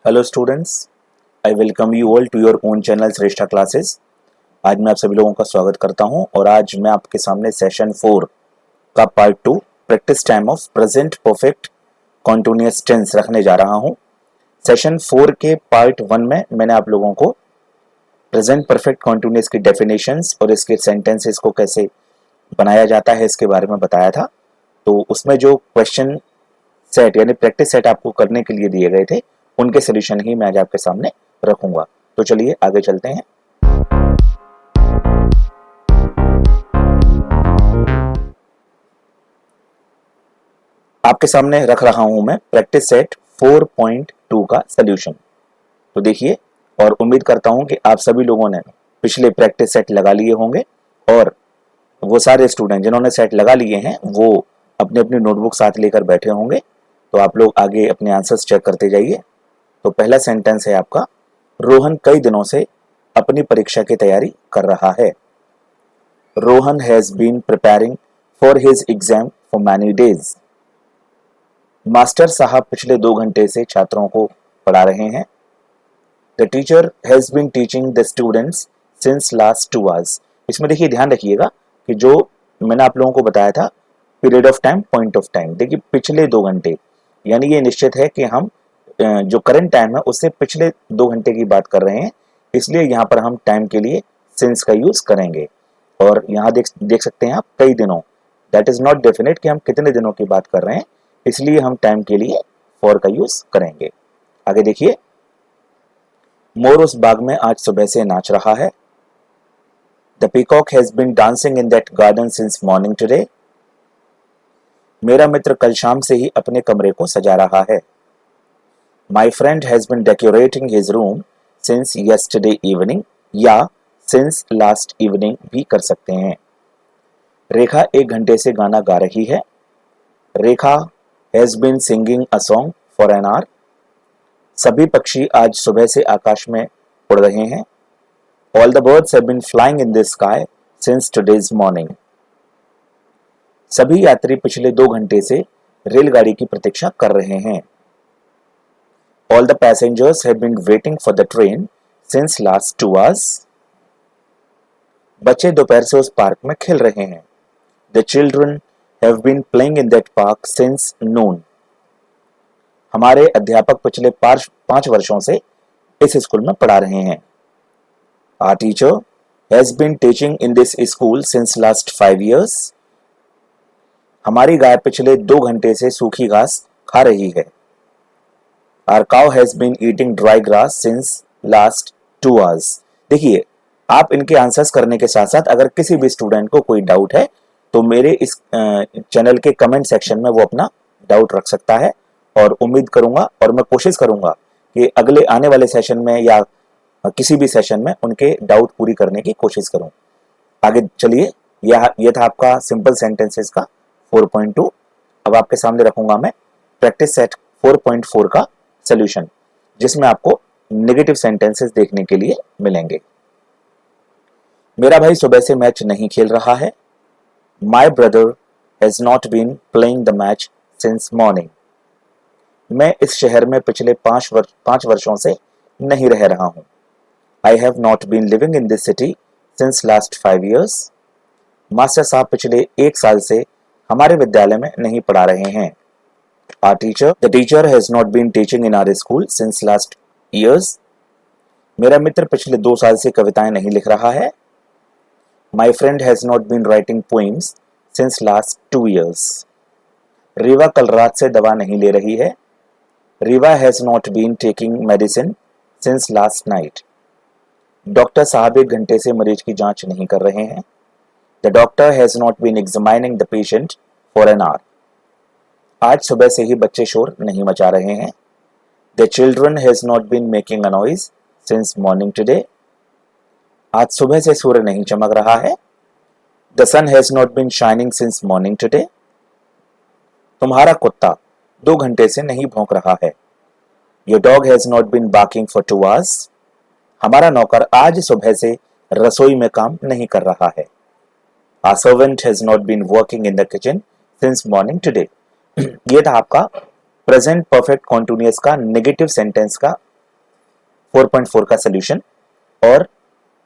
Hello students, I welcome you all to your own channel Shreshtha classes. आज मैं आप सभी लोगों का स्वागत करता हूं और आज मैं आपके सामने सेशन 4 का part 2 practice time of present perfect continuous tense रखने जा रहा हूं। सेशन 4 के पार्ट 1 में मैंने आप लोगों को प्रेजेंट परफेक्ट कॉन्टिन्यूअस की डेफिनेशंस और इसके सेंटेंसेस को कैसे बनाया जाता है इसके बारे में बताया था। तो उसमें जो क्वेश्चन सेट यानी प्रैक्टिस सेट आपको करने के लिए दिए गए थे उनके सोल्यूशन ही मैं आज आपके सामने रखूंगा। तो चलिए आगे चलते हैं। आपके सामने रख रहा हूं मैं प्रैक्टिस सेट 4.2 का सोल्यूशन। तो देखिए, और उम्मीद करता हूं कि आप सभी लोगों ने पिछले प्रैक्टिस सेट लगा लिए होंगे और वो सारे स्टूडेंट जिन्होंने सेट लगा लिए हैं वो अपनी अपनी नोटबुक साथ लेकर बैठे होंगे। तो आप लोग आगे अपने आंसर्स चेक करते जाइए। तो पहला सेंटेंस है आपका, रोहन कई दिनों से अपनी परीक्षा की तैयारी कर रहा है। Rohan has been preparing for his exam for many days. Master साहब पिछले 2 घंटे से छात्रों को पढ़ा रहे हैं। The teacher has been teaching the students since last 2 hours. इसमें देखिए ध्यान रखिएगा कि जो मैंने आप लोगों को बताया था period of time, point of time, देखिए पिछले 2 घंटे यानी ये निश्चित है कि हम जो करंट टाइम है उससे पिछले 2 घंटे की बात कर रहे हैं, इसलिए यहाँ पर हम टाइम के लिए सिंस का यूज करेंगे। और यहाँ देख सकते हैं आप कई दिनों, दैट इज नॉट डेफिनेट कि हम कितने दिनों की बात कर रहे हैं, इसलिए हम टाइम के लिए फॉर का यूज करेंगे। आगे देखिए, मोर उस बाग में आज सुबह से नाच रहा है। The peacock has been dancing in that garden since morning today. मेरा मित्र कल शाम से ही अपने कमरे को सजा रहा है। My friend has been decorating his room since yesterday evening, या since last evening भी कर सकते हैं। रेखा 1 घंटे से गाना गा रही है। रेखा has been singing a song for an hour. सभी पक्षी आज सुबह से आकाश में उड़ रहे हैं। All the birds have been flying in the sky since today's morning. सभी यात्री पिछले 2 घंटे से रेलगाड़ी की प्रतीक्षा कर रहे हैं। All the passengers have been waiting for the train since last 2 hours. बच्चे दोपहर से उस पार्क में खेल रहे हैं। The children have been playing in that park since noon. हमारे अध्यापक पिछले 5 वर्षों से इस स्कूल में पढ़ा रहे हैं। Our teacher has been teaching in this school since last 5 years. हमारी गाय पिछले 2 घंटे से सूखी घास खा रही है। Our cow has been eating dry grass since last 2 hours. देखिए, आप इनके आंसर्स करने के साथ साथ अगर किसी भी स्टूडेंट को कोई डाउट है तो मेरे इस चैनल के कमेंट सेक्शन में वो अपना डाउट रख सकता है और उम्मीद करूंगा और मैं कोशिश करूंगा कि अगले आने वाले सेशन में या किसी भी सेशन में उनके डाउट पूरी करने की कोशिश करूं। आगे चलिए, यह था आपका सिंपल सेंटेंसेस का 4.2। अब आपके सामने रखूंगा मैं प्रैक्टिस सेट 4.4 का सोल्यूशन, जिसमें आपको नेगेटिव सेंटेंसेस देखने के लिए मिलेंगे। मेरा भाई सुबह से मैच नहीं खेल रहा है। My brother has not been playing the match since morning. मैं इस शहर में पिछले 5 वर्षों से नहीं रह रहा हूं। I have not been living in this city since last 5 years. Master साहब पिछले 1 साल से हमारे विद्यालय में नहीं पढ़ा रहे हैं। The teacher has not been teaching in our school since last years. मेरा मित्र पिछले 2 साल से कविताएं नहीं लिख रहा है। My friend has not been writing poems since last 2 years. Rewa कल रात से दवा नहीं ले रही है। Rewa has not been taking medicine since last night. Doctor साहब 1 घंटे से मरीज की जांच नहीं कर रहे हैं। The doctor has not been examining the patient for an hour. आज सुबह से ही बच्चे शोर नहीं मचा रहे हैं। The children has not been making a noise since morning today. आज सुबह से सूर्य नहीं चमक रहा है। The sun has not been shining since morning today. तुम्हारा कुत्ता 2 घंटे से नहीं भौंक रहा है। Your dog has not been barking for 2 hours. हमारा नौकर आज सुबह से रसोई में काम नहीं कर रहा है। Our servant has not been working in the kitchen since morning today. ये था आपका प्रेजेंट परफेक्ट कॉन्टिन्यूअस का नेगेटिव सेंटेंस का 4.4 का सोल्यूशन। और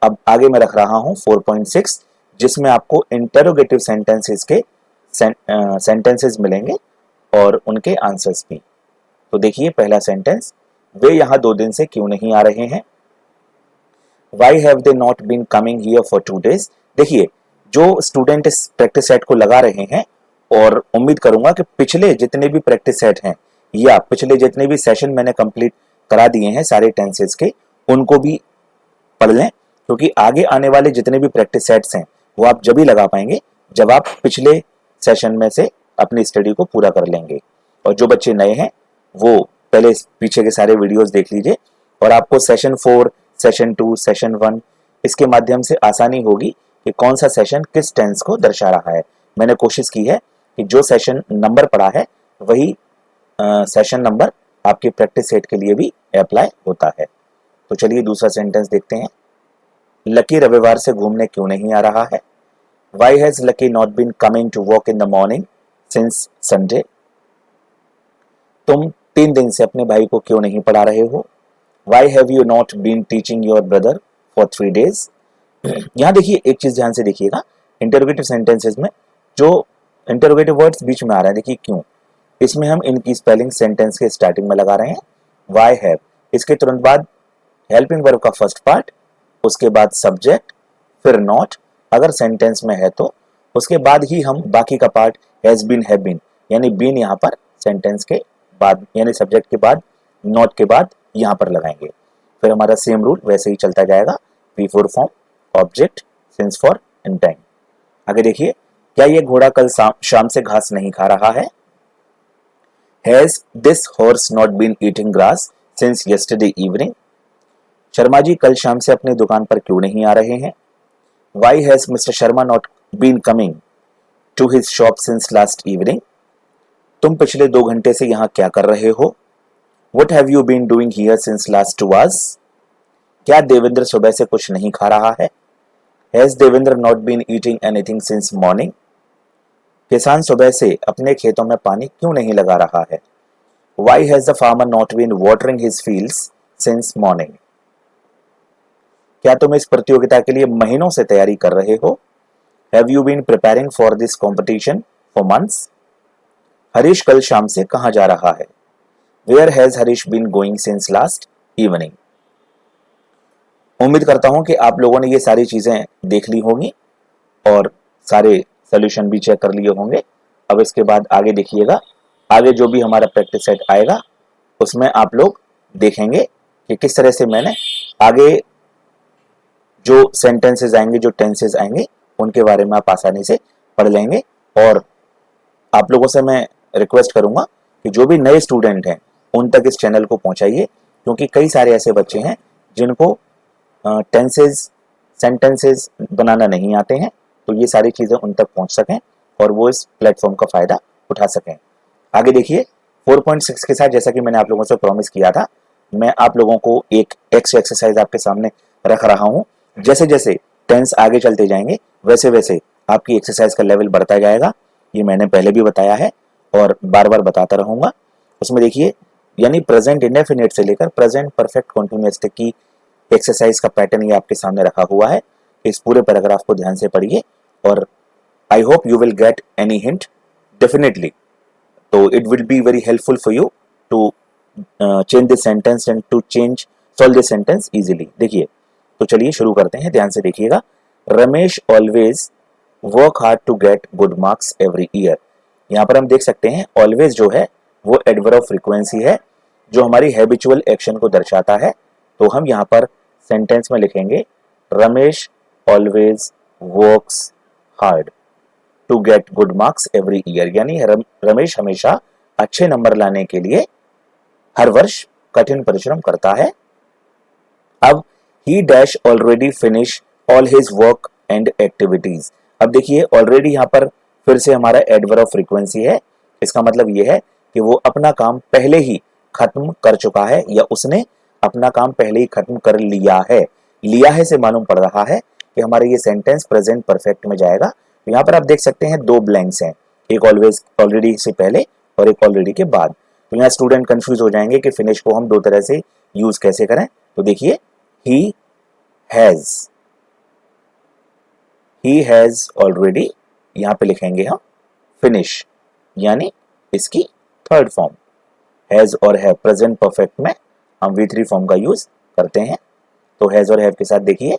अब आगे मैं रख रहा हूं 4.6, जिसमें आपको इंटरोगेटिव सेंटेंसेस के सेंटेंसेस मिलेंगे और उनके आंसर्स भी। तो देखिए पहला सेंटेंस, वे यहाँ 2 दिन से क्यों नहीं आ रहे हैं। Why have they not been coming here for 2 days? देखिए जो स्टूडेंट इस प्रैक्टिस सेट को लगा रहे हैं, और उम्मीद करूंगा कि पिछले जितने भी प्रैक्टिस सेट हैं या पिछले जितने भी सेशन मैंने कंप्लीट करा दिए हैं सारे टेंसेस के, उनको भी पढ़ लें, क्योंकि आगे आने वाले जितने भी प्रैक्टिस सेट्स हैं वो आप जब भी लगा पाएंगे जब आप पिछले सेशन में से अपनी स्टडी को पूरा कर लेंगे। और जो बच्चे नए हैं वो पहले पीछे के सारे वीडियोस देख लीजिए, और आपको सेशन 4, सेशन 2, सेशन 1 इसके माध्यम से आसानी होगी कि कौन सा सेशन किस टेंस को दर्शा रहा है। मैंने कोशिश की है कि जो सेशन नंबर पड़ा है वही सेशन नंबर आपके प्रैक्टिस सेट के लिए भी अप्लाई होता है। तो चलिए दूसरा सेंटेंस देखते हैं। लकी रविवार से घूमने क्यों नहीं आ रहा है। Why has Lucky not been coming to work in the morning since Sunday? तुम 3 दिन से अपने भाई को क्यों नहीं पढ़ा रहे हो। Why have you not been teaching your brother for 3 days? यहाँ देखिए एक चीज ध्यान से देखिएगा, इंटरोगेटिव सेंटेंसेस में जो इंटरोगेटिव वर्ड्स बीच में आ रहा है, देखिए क्यों, इसमें हम इनकी स्पेलिंग सेंटेंस के स्टार्टिंग में लगा रहे हैं। Why have, इसके तुरंत बाद हेल्पिंग वर्ब का फर्स्ट पार्ट, उसके बाद सब्जेक्ट, फिर नॉट अगर सेंटेंस में है तो, उसके बाद ही हम बाकी का part has been, have been, यानी बीन यहाँ पर सेंटेंस के बाद यानी सब्जेक्ट के बाद, नॉट के बाद यहाँ पर लगाएंगे। फिर हमारा सेम रूल वैसे ही चलता जाएगा, before form, object, since for, in time. आगे देखिए, क्या ये घोड़ा कल शाम से घास नहीं खा रहा है। Has this horse not been eating grass since yesterday evening. Sharma ji कल शाम से अपनी दुकान पर क्यों नहीं आ रहे हैं। Why has Mr. Sharma not been coming to his shop since last evening? तुम पिछले 2 घंटे से यहाँ क्या कर रहे हो। What have you been doing here since last 2 hours? क्या देवेंद्र सुबह से कुछ नहीं खा रहा है। Has Devendra not been eating anything since morning? किसान सुबह से अपने खेतों में पानी क्यों नहीं लगा रहा है। Why has the farmer not been watering his fields since morning? क्या तुम इस प्रतियोगिता के लिए महीनों से तैयारी कर रहे हो। Have you been preparing for this competition for months? Harish कल शाम से कहाँ जा रहा है। Where has Harish been going since last evening? उम्मीद करता हूं कि आप लोगों ने ये सारी चीजें देख ली होंगी और सारे सोल्यूशन भी चेक कर लिए होंगे। अब इसके बाद आगे देखिएगा, आगे जो भी हमारा प्रैक्टिस सेट आएगा उसमें आप लोग देखेंगे कि किस तरह से मैंने आगे जो सेंटेंसेस आएंगे, जो टेंसेस आएंगे, उनके बारे में आप आसानी से पढ़ लेंगे। और आप लोगों से मैं रिक्वेस्ट करूंगा कि जो भी नए स्टूडेंट हैं उन तक इस चैनल को पहुंचाइए, क्योंकि कई सारे ऐसे बच्चे हैं जिनको टेंसेस, सेंटेंसेस बनाना नहीं आते हैं, तो ये सारी चीज़ें उन तक पहुंच सकें और वो इस प्लेटफॉर्म का फ़ायदा उठा सकें। आगे देखिए 4.6 के साथ, जैसा कि मैंने आप लोगों से प्रॉमिस किया था, मैं आप लोगों को एक एक्स्ट्रा एक्सरसाइज आपके सामने रख रहा हूँ। जैसे जैसे टेंस आगे चलते जाएंगे वैसे वैसे आपकी एक्सरसाइज का लेवल बढ़ता जाएगा। ये मैंने पहले भी बताया है और बार बार बताता रहूंगा। उसमें देखिए, यानी प्रेजेंट इंडेफिनिट से लेकर प्रेजेंट परफेक्ट कंटीन्यूअस तक की एक्सरसाइज का पैटर्न ये आपके सामने रखा हुआ है। इस पूरे पैराग्राफ को ध्यान से पढ़िए और I hope you will get any hint definitely. तो it will be very helpful for you to change this sentence and to solve this sentence easily. देखिए, तो चलिए शुरू करते हैं, ध्यान से देखिएगा। Ramesh always work hard to get good marks every year. यहाँ पर हम देख सकते हैं ऑलवेज जो है वो एडवर्ब ऑफ फ्रीक्वेंसी है जो हमारी हैबिचुअल एक्शन को दर्शाता है। तो हम यहाँ पर सेंटेंस में लिखेंगे Ramesh always works hard to get good marks every year, यानी रमेश हमेशा अच्छे नंबर लाने के लिए हर वर्ष कठिन परिश्रम करता है। अब he dash already finish all his work and activities। अब देखिए ऑलरेडी यहाँ पर फिर से हमारा एडवर्ब ऑफ फ्रीक्वेंसी है। इसका मतलब ये है कि वो अपना काम पहले ही खत्म कर चुका है या उसने अपना काम पहले ही खत्म कर लिया है। लिया है से मालूम पड़ रहा है कि हमारा ये सेंटेंस प्रेजेंट परफेक्ट में जाएगा। तो यहाँ पर आप देख सकते हैं 2 ब्लैंक्स हैं, एक ऑलवेज ऑलरेडी से पहले और एक ऑलरेडी के बाद। तो यहाँ स्टूडेंट कंफ्यूज हो जाएंगे कि फिनिश को हम 2 तरह से यूज कैसे करें। तो देखिए ही हैज ऑलरेडी, यहां पे लिखेंगे हम फिनिश, यानी इसकी थर्ड फॉर्म। हैज और हैव प्रेजेंट परफेक्ट में हम V3 फॉर्म का यूज करते हैं। तो हैज और हैव के साथ देखिए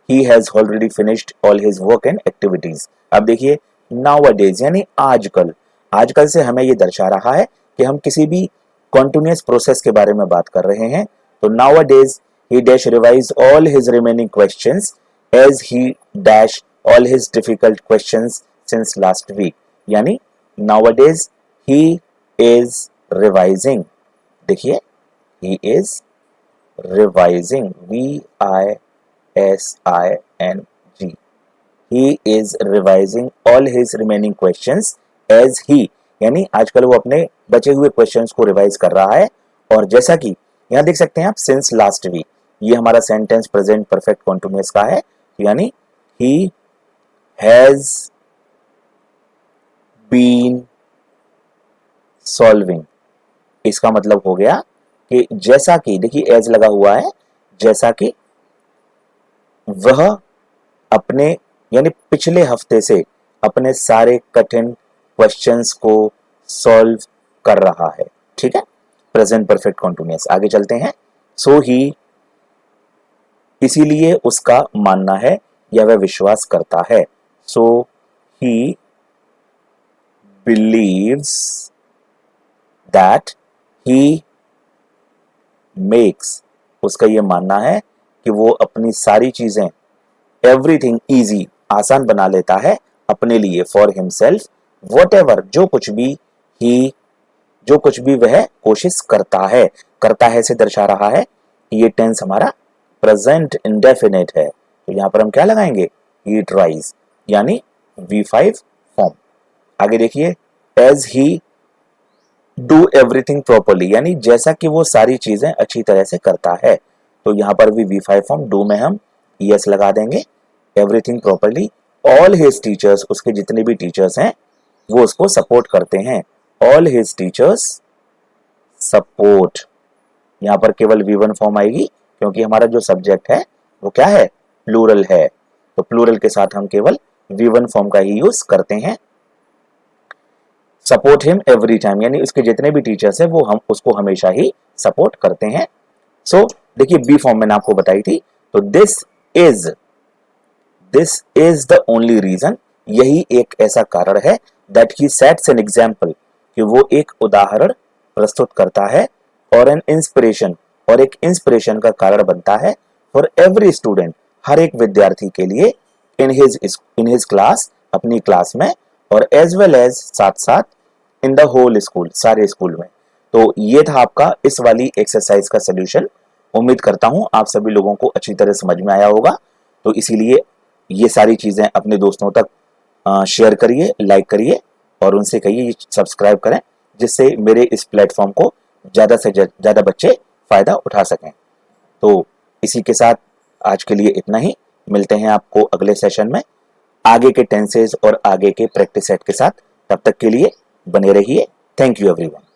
he has already finished all his work and activities. अब देखिए नाउअडेज यानी आजकल, आजकल से हमें ये दर्शा रहा है कि हम किसी भी कॉन्टिन्यूअस प्रोसेस के बारे में बात कर रहे हैं। तो nowadays he dash revise all his remaining questions as he dash all his difficult questions since last week, यानी नाउअडेज ही इज रिवाइजिंग। देखिए he is revising, VISING, he is revising all his remaining questions as he, यानी आजकल वो अपने बचे हुए questions को revise कर रहा है। और जैसा कि यहां देख सकते हैं आप सिंस लास्ट वीक, ये हमारा सेंटेंस प्रेजेंट परफेक्ट कॉन्टिन्यूअस का है, यानी he has been solving। इसका मतलब हो गया कि जैसा कि, देखिए एज लगा हुआ है, जैसा कि वह अपने यानी पिछले हफ्ते से अपने सारे कठिन क्वेश्चंस को सॉल्व कर रहा है। ठीक है, प्रेजेंट परफेक्ट कॉन्टिन्यूअस। आगे चलते हैं। सो ही, इसीलिए उसका मानना है या वह विश्वास करता है। So he believes that he makes, उसका यह मानना है कि वो अपनी सारी चीजें, एवरीथिंग इजी, आसान बना लेता है अपने लिए, फॉर हिमसेल्फ, व्हाटएवर, जो कुछ भी वह कोशिश करता है से दर्शा रहा है। ये टेंस हमारा प्रेजेंट इंडेफिनिट है, तो यहां पर हम क्या लगाएंगे, ही ट्राइज, यानी V5 फॉर्म। आगे देखिए, as he do everything properly, यानी जैसा कि वो सारी चीजें अच्छी तरह से करता है। तो यहां पर भी V5 फॉर्म, डू में हम ES लगा देंगे। Everything properly, all his teachers, उसके जितने भी टीचर्स हैं वो उसको सपोर्ट करते हैं। ऑल हिज टीचर्स सपोर्ट, यहां पर केवल V1 फॉर्म आएगी क्योंकि हमारा जो सब्जेक्ट है वो क्या है, प्लूरल है, तो प्लूरल के साथ हम केवल V1 फॉर्म का ही यूज करते हैं। सपोर्ट हिम एवरी टाइम, यानी उसके जितने भी टीचर्स हैं वो हम उसको हमेशा ही सपोर्ट करते हैं। सो देखिए बी फॉर्म मैंने आपको बताई थी, तो this is the only reason, यही एक ऐसा कारण है, that he sets an example, कि वो एक उदाहरण प्रस्तुत करता है, और एन इंस्पिरेशन, और एक इंस्पिरेशन का कारण बनता है, फॉर एवरी स्टूडेंट, हर एक विद्यार्थी के लिए, इन हिज क्लास, अपनी क्लास में, और एज वेल एज, साथ साथ, इन द होल स्कूल, सारे स्कूल में। तो ये था आपका इस वाली एक्सरसाइज का सोल्यूशन। उम्मीद करता हूं आप सभी लोगों को अच्छी तरह समझ में आया होगा। तो इसीलिए ये सारी चीजें अपने दोस्तों तक शेयर करिए, लाइक करिए, और उनसे कहिए सब्सक्राइब करें, जिससे मेरे इस प्लेटफॉर्म को ज्यादा से ज्यादा बच्चे फायदा उठा सकें। तो इसी के साथ आज के लिए इतना ही, मिलते हैं आपको अगले सेशन में आगे के टेंसेज और आगे के प्रैक्टिस सेट के साथ। तब तक के लिए बने रहिए। Thank you everyone.